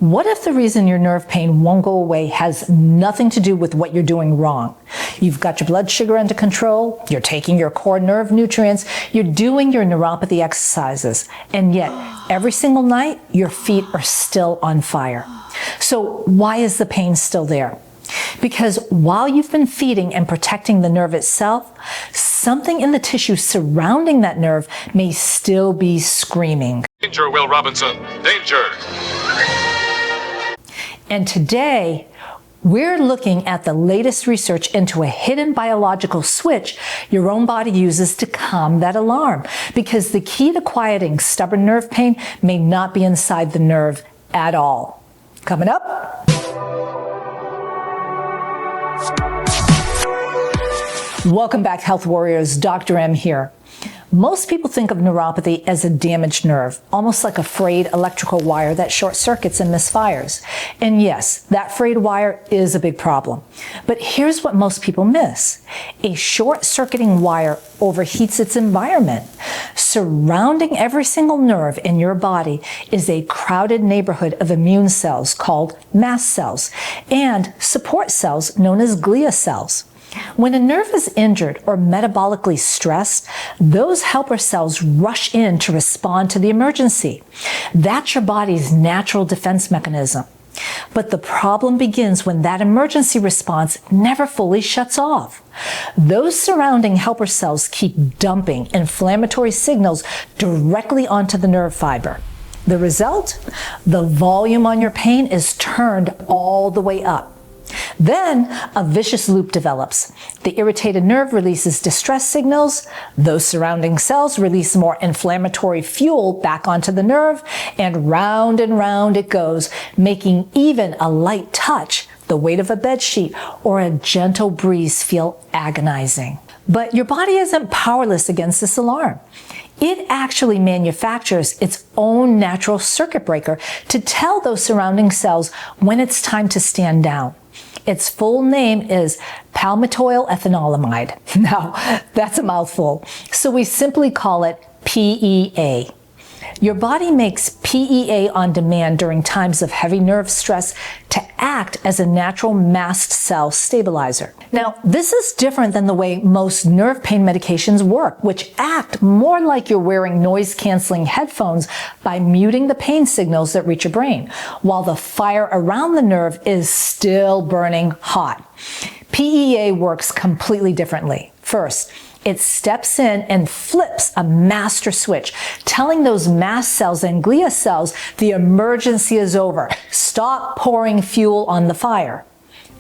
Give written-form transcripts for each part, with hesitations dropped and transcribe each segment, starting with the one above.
What if the reason your nerve pain won't go away has nothing to do with what you're doing wrong? You've got your blood sugar under control, you're taking your core nerve nutrients, you're doing your neuropathy exercises, and yet every single night your feet are still on fire. So why is the pain still there? Because while you've been feeding and protecting the nerve itself, something in the tissue surrounding that nerve may still be screaming. Danger, Will Robinson, danger! And today, we're looking at the latest research into a hidden biological switch your own body uses to calm that alarm. Because the key to quieting stubborn nerve pain may not be inside the nerve at all. Coming up. Welcome back, Health Warriors. Dr. M here. Most people think of neuropathy as a damaged nerve, almost like a frayed electrical wire that short circuits and misfires. And yes, that frayed wire is a big problem. But here's what most people miss. A short-circuiting wire overheats its environment. Surrounding every single nerve in your body is a crowded neighborhood of immune cells called mast cells and support cells known as glia cells. When a nerve is injured or metabolically stressed, those helper cells rush in to respond to the emergency. That's your body's natural defense mechanism. But the problem begins when that emergency response never fully shuts off. Those surrounding helper cells keep dumping inflammatory signals directly onto the nerve fiber. The result? The volume on your pain is turned all the way up. Then a vicious loop develops. The irritated nerve releases distress signals, those surrounding cells release more inflammatory fuel back onto the nerve, and round it goes, making even a light touch, the weight of a bedsheet, or a gentle breeze feel agonizing. But your body isn't powerless against this alarm. It actually manufactures its own natural circuit breaker to tell those surrounding cells when it's time to stand down. Its full name is palmitoyl ethanolamide. Now, that's a mouthful, so we simply call it PEA. Your body makes PEA on demand during times of heavy nerve stress to act as a natural mast cell stabilizer. Now, this is different than the way most nerve pain medications work, which act more like you're wearing noise-canceling headphones by muting the pain signals that reach your brain, while the fire around the nerve is still burning hot. PEA works completely differently. First, it steps in and flips a master switch, telling those mast cells and glia cells the emergency is over. Stop pouring fuel on the fire.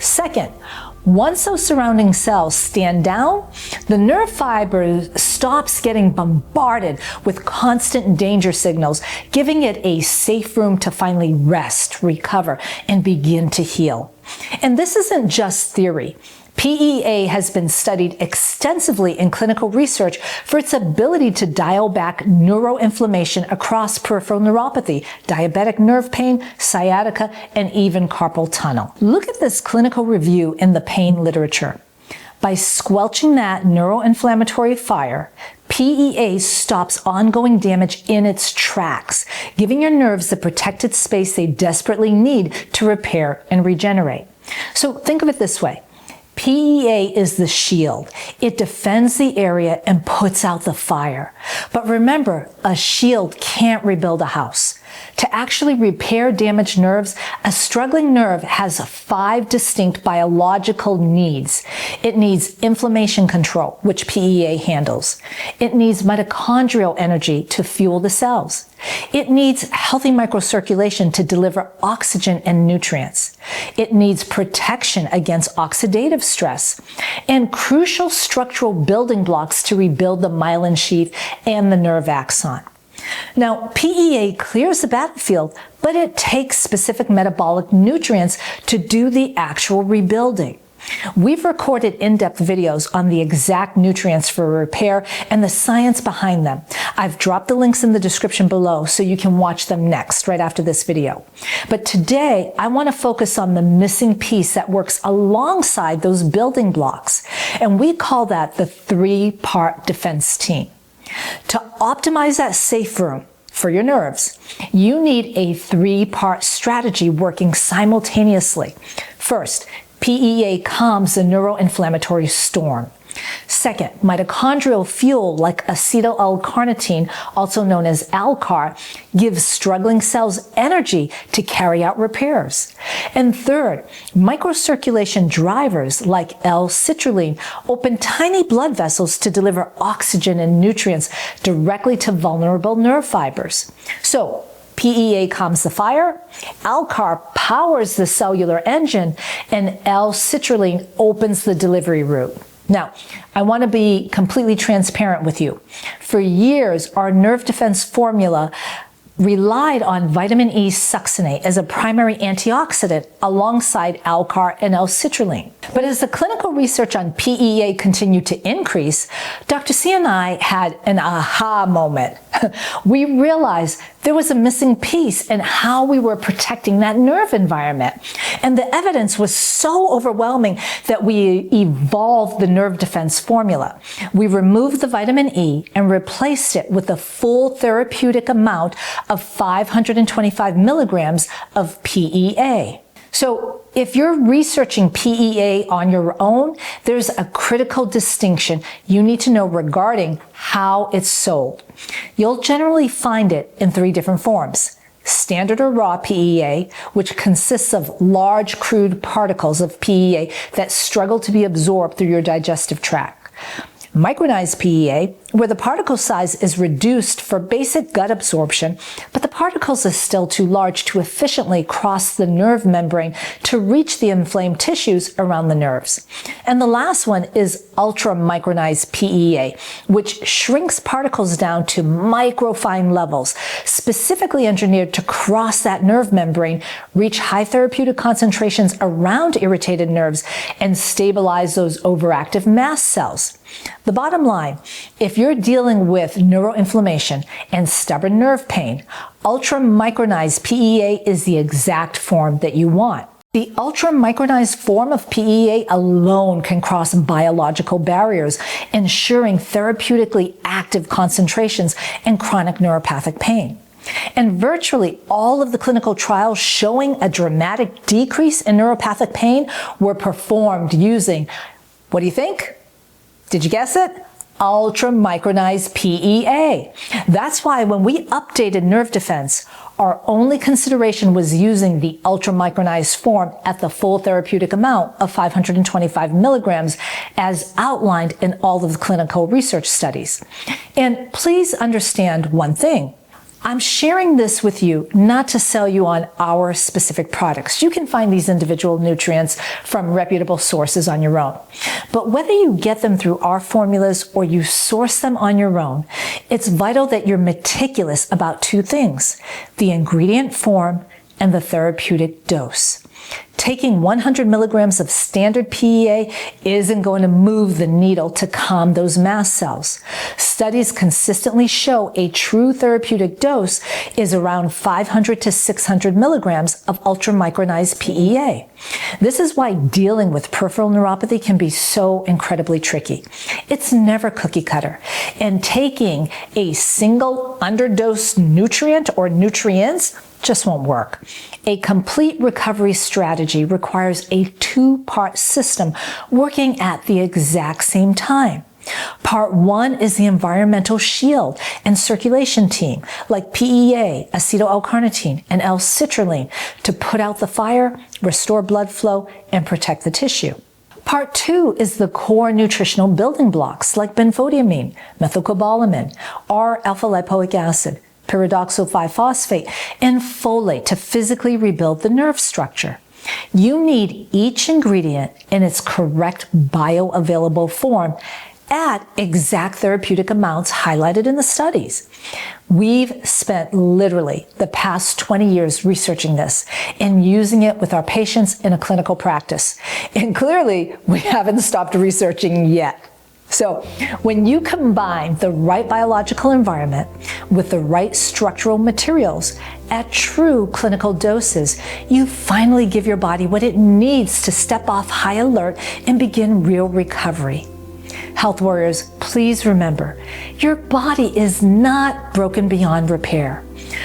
Second, once those surrounding cells stand down, the nerve fiber stops getting bombarded with constant danger signals, giving it a safe room to finally rest, recover, and begin to heal. And this isn't just theory. PEA has been studied extensively in clinical research for its ability to dial back neuroinflammation across peripheral neuropathy, diabetic nerve pain, sciatica, and even carpal tunnel. Look at this clinical review in the pain literature. By squelching that neuroinflammatory fire, PEA stops ongoing damage in its tracks, giving your nerves the protected space they desperately need to repair and regenerate. So think of it this way. PEA is the shield. It defends the area and puts out the fire. But remember, a shield can't rebuild a house. To actually repair damaged nerves, a struggling nerve has 5 distinct biological needs. It needs inflammation control, which PEA handles. It needs mitochondrial energy to fuel the cells. It needs healthy microcirculation to deliver oxygen and nutrients. It needs protection against oxidative stress and crucial structural building blocks to rebuild the myelin sheath and the nerve axon. Now, PEA clears the battlefield, but it takes specific metabolic nutrients to do the actual rebuilding. We've recorded in-depth videos on the exact nutrients for repair and the science behind them. I've dropped the links in the description below so you can watch them next, right after this video. But today, I want to focus on the missing piece that works alongside those building blocks. And we call that the 3-part defense team. To optimize that safe room, for your nerves. You need a three-part strategy working simultaneously. First, PEA calms the neuroinflammatory storm. Second, mitochondrial fuel like acetyl-L-carnitine, also known as ALCAR, gives struggling cells energy to carry out repairs. And third, microcirculation drivers like L-citrulline open tiny blood vessels to deliver oxygen and nutrients directly to vulnerable nerve fibers. So, PEA calms the fire, ALCAR powers the cellular engine, and L-citrulline opens the delivery route. Now, I want to be completely transparent with you. For years, our nerve defense formula relied on vitamin E succinate as a primary antioxidant alongside ALCAR and L-citrulline. But as the clinical research on PEA continued to increase, Dr. C and I had an aha moment. We realized there was a missing piece in how we were protecting that nerve environment. And the evidence was so overwhelming that we evolved the nerve defense formula. We removed the vitamin E and replaced it with a full therapeutic amount of 525 milligrams of PEA. So if you're researching PEA on your own, there's a critical distinction you need to know regarding how it's sold. You'll generally find it in three different forms: standard or raw PEA, which consists of large crude particles of PEA that struggle to be absorbed through your digestive tract; micronized PEA, where the particle size is reduced for basic gut absorption, but the particles are still too large to efficiently cross the nerve membrane to reach the inflamed tissues around the nerves. And the last one is ultramicronized PEA, which shrinks particles down to microfine levels, specifically engineered to cross that nerve membrane, reach high therapeutic concentrations around irritated nerves, and stabilize those overactive mast cells. The bottom line, if you're dealing with neuroinflammation and stubborn nerve pain, ultramicronized PEA is the exact form that you want. The ultramicronized form of PEA alone can cross biological barriers, ensuring therapeutically active concentrations in chronic neuropathic pain. And virtually all of the clinical trials showing a dramatic decrease in neuropathic pain were performed using, what do you think? Did you guess it? Ultramicronized PEA. That's why when we updated Nerve Defense, our only consideration was using the ultramicronized form at the full therapeutic amount of 525 milligrams as outlined in all of the clinical research studies. And please understand one thing. I'm sharing this with you not to sell you on our specific products. You can find these individual nutrients from reputable sources on your own. But whether you get them through our formulas or you source them on your own, it's vital that you're meticulous about two things: the ingredient form and the therapeutic dose. Taking 100 milligrams of standard PEA isn't going to move the needle to calm those mast cells. Studies consistently show a true therapeutic dose is around 500 to 600 milligrams of ultramicronized PEA. This is why dealing with peripheral neuropathy can be so incredibly tricky. It's never cookie cutter, and taking a single underdosed nutrient or nutrients just won't work. A complete recovery strategy requires a two-part system working at the exact same time. Part one is the environmental shield and circulation team, like PEA, acetyl-L-carnitine, and L-citrulline, to put out the fire, restore blood flow, and protect the tissue. Part two is the core nutritional building blocks, like benfotiamine, methylcobalamin, R-alpha-lipoic acid, pyridoxal 5-phosphate, and folate to physically rebuild the nerve structure. You need each ingredient in its correct bioavailable form at exact therapeutic amounts highlighted in the studies. We've spent literally the past 20 years researching this and using it with our patients in a clinical practice. And clearly, we haven't stopped researching yet. So when you combine the right biological environment with the right structural materials at true clinical doses, you finally give your body what it needs to step off high alert and begin real recovery. Health warriors, please remember, your body is not broken beyond repair.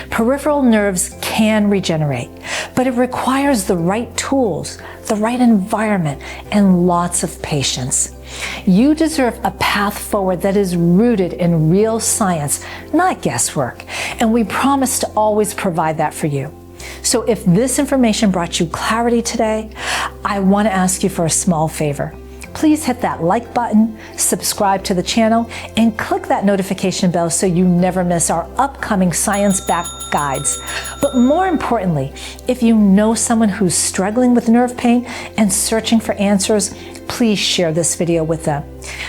Peripheral nerves can regenerate, but it requires the right tools, the right environment, and lots of patience. You deserve a path forward that is rooted in real science, not guesswork, and we promise to always provide that for you. So if this information brought you clarity today, I want to ask you for a small favor. Please hit that like button, subscribe to the channel, and click that notification bell so you never miss our upcoming science-backed guides. But more importantly, if you know someone who's struggling with nerve pain and searching for answers, please share this video with them.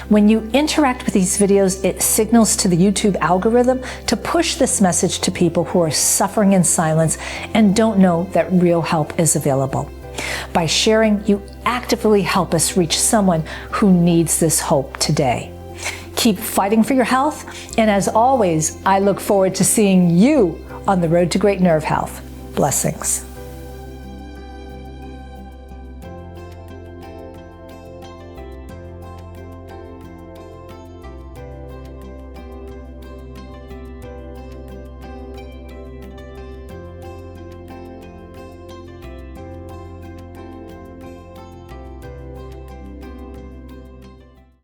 When you interact with these videos, it signals to the YouTube algorithm to push this message to people who are suffering in silence and don't know that real help is available. By sharing, you actively help us reach someone who needs this hope today. Keep fighting for your health, and as always, I look forward to seeing you on the road to great nerve health. Blessings.